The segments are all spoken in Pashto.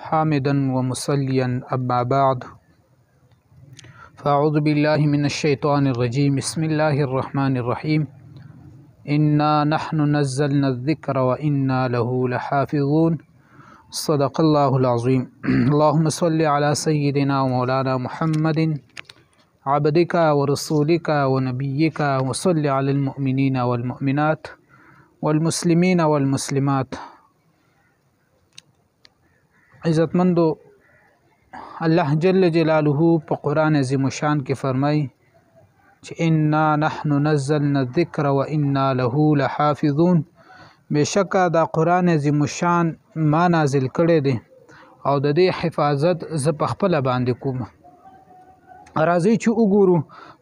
حامدا ومصليا أما بعد فأعوذ بالله من الشيطان الرجيم بسم الله الرحمن الرحيم إنا نحن نزلنا الذكر وإنا له لحافظون صدق الله العظيم اللهم صل على سيدنا ومولانا محمد عبدك ورسولك ونبيك وصل على المؤمنين والمؤمنات والمسلمين والمسلمات. عزتمندو الله جل جلاله په قرآن عظیم شان کې فرمای چې انا نحن نزلنا الذکر وانا له لحافظون. بشکه دا قرآن عظیم شان ما نازل کړی دی او د دې حفاظت زه په خپل باندې کوم. راځي چې وګورو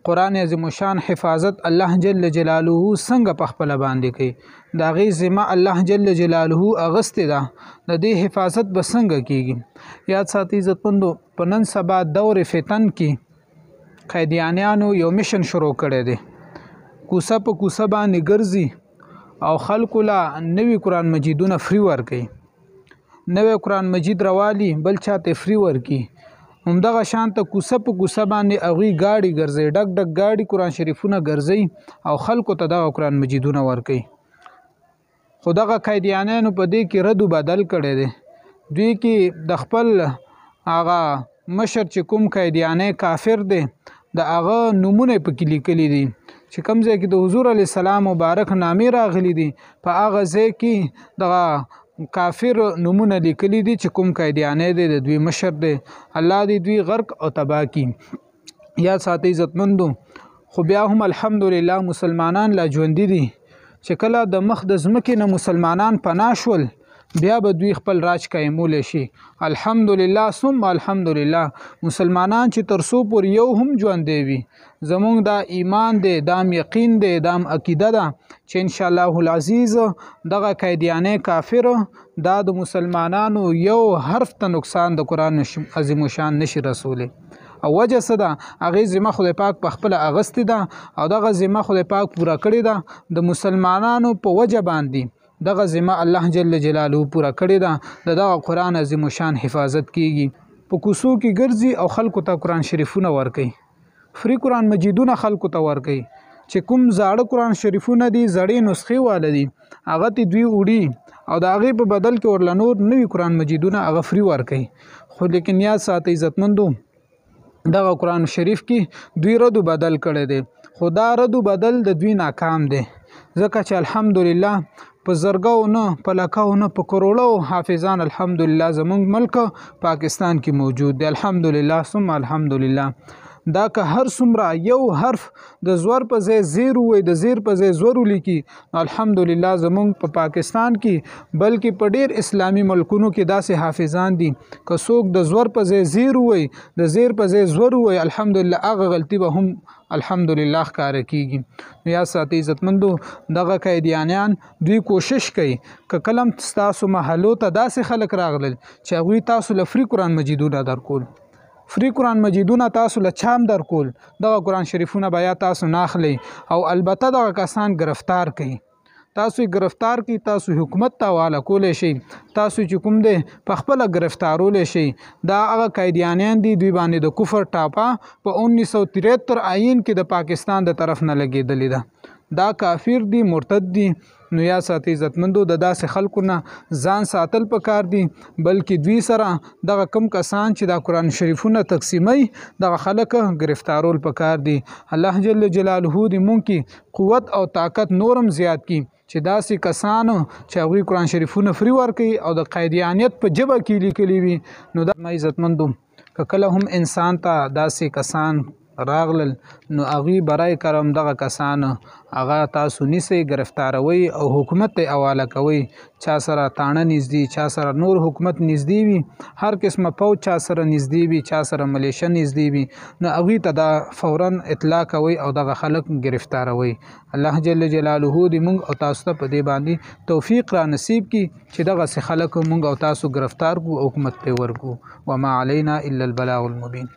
قرآن عظیم شان حفاظت الله جل جلاله څنګه په خپل باندې کوي. دا غي ذمہ الله جل جلاله اغسته ده، د دې حفاظت به څنګه کیږي. یاد ساتي عزتمندو په نن سبا دور فتن کې قیدیانانو یو میشن شروع کړی دی. کوسه په کوسه باندې ګرځي او خلکو لا نوی قرآن مجیدونه فری ورکي، نوی قرآن مجید روالي بل چاته فری ورکي. همدغه شانته کوسه په کوسه باندې اغوی گاڑی ګرځي، ډک ډک گاڑی قرآن شریفونه ګرځي او خلکو ته دغه قرآن مجیدونه ورکي. خدغه قیدیانانو په دې کې رد بدل کړي دي. دوی کې د خپل هغه مشر چې کوم قیدیانه کافر دی د هغه نمونه په کې لیکلي دي چې کوم ځای کې د حضور علی السلام مبارک نامې راغلي دي په هغه ځای کې دغه کافر نمونه لیکلي دي چې کوم قیدیانه دی د دوی مشر دی. الله دې دوی غرق او تباہ کی. یا ساتي عزتمندو خو بیا هم الحمدلله مسلمانان لا ژوند دي چې کله د مخ د ځمکې نه مسلمانان پناه شول بیا به دوی خپل راج قایمول شي. الحمدلله ثم الحمدلله مسلمانان چې ترسو پر یو هم ژوند دی زمونږ دا ایمان دی، دام یقین دی، دام عقیده ده چې ان شاء الله العزیز دغه قیدیانه کافر دا د مسلمانانو یو حرف ته نقصان د قرآن عظیم شان نشي رسوله. او وجه څه ده؟ هغې ذمه خدای پاک په خپله اغستې ده او دغه ذمه خدای پاک پوره کړې ده. د مسلمانانو په وجه باندې دغه ذمه الله جل جلاله پوره کړې ده. دغه قرآن عظیم شان حفاظت کیږي. په کوڅو کې ګرځي او خلکو ته قرآن شریفونه ورکوي، فری قرآن مجیدونه خلکو ته ورکوي. چې کوم زاړه قرآن شریفونه دي زړې نسخې واله دي هغه ته دوی وړي او د هغې په بدل کې ورله نور نوي قرآن مجیدونه هغه فری ورکوي. خو لیکن یاد ساتئ عزتمندو دغه قرآن شریف کې دوی ردو بدل کړی دی، خو دا ردو بدل د دوی ناکام دی. ځکه چې الحمدلله په زرګو نه په لکو نه په کروڑو حافظان الحمدلله زمونږ ملک پاکستان کې موجود دی. الحمدلله ثم الحمدلله. دا که هر څومره یو حرف د زور په ځای زیر وي د زیر په ځای زور ولیکي الحمدلله زمونږ په پاکستان کې بلکې په ډیر اسلامی ملکونو کې داسې حافظان دي که څوک د زور په ځای زیر وي د زیر په ځای زور وي الحمدلله هغه غلطي به هم الحمدلله ښکاره کیږي. یا ساتي عزتمندو دغه قیدیانیان دوی کوشش کوي که کلم تاسو محلو ته داسې خلک راغلل چې هغوی تاسو له فری قرآن مجیدونه درکول، فری قرآن مجیدونه تاسو له چام درکول، دغه قرآن شریفونه بیا تاسو ناخلی او البته دغه کسان گرفتار کوي. تاسو گرفتار کی تاسو حکومت ته حواله کولی شي، تاسو چې کوم دی په خپله گرفتارولی شي. دا هغه قیدیانیان دي دوی باندې د کفر ټاپه په 1973 آئین کې د پاکستان د طرف نه لګېدلې ده. دا کافر دي، مرتد دي. نو یا ساتي عزتمندو د داسې خلکو نه ځان ساتل پکار دي، بلکې دوی سره دغه کم کسان چې دا قرآن شریفونه تقسیموي دغه خلک گرفتارول پکار دي. الله جل جلاله دې مونږ کې قوت او طاقت نورم زیات کړي چې داسې کسانو چې هغوی قرآن شریفونه فری ورکوي او د قیدیانیت په ژبه کې لیکلي وي. نو دا عزتمندو که کله هم انسان ته داسې کسان راغلل نو هغوی برای کرم دغه کسان هغه تاسو نیسئ، گرفتاروي او حکومت ته حواله کوئ. چا سره تاڼه نږدې، چا سره نور حکومت نږدې وي، هر قسمه پوځ چا سره نږدې وي، چا سره ملیشه نږدې وي، نو هغوی ته دا فورا اطلاع کوئ او دغه خلک گرفتاروي. الله جل جلاله دې مونږ او تاسو ته په دې باندې توفیق را نصیب کړي چې دغسې خلک مونږ او تاسو گرفتار کړو او حکومت ته ورکړو. وما علینا الا البلاغ المبین.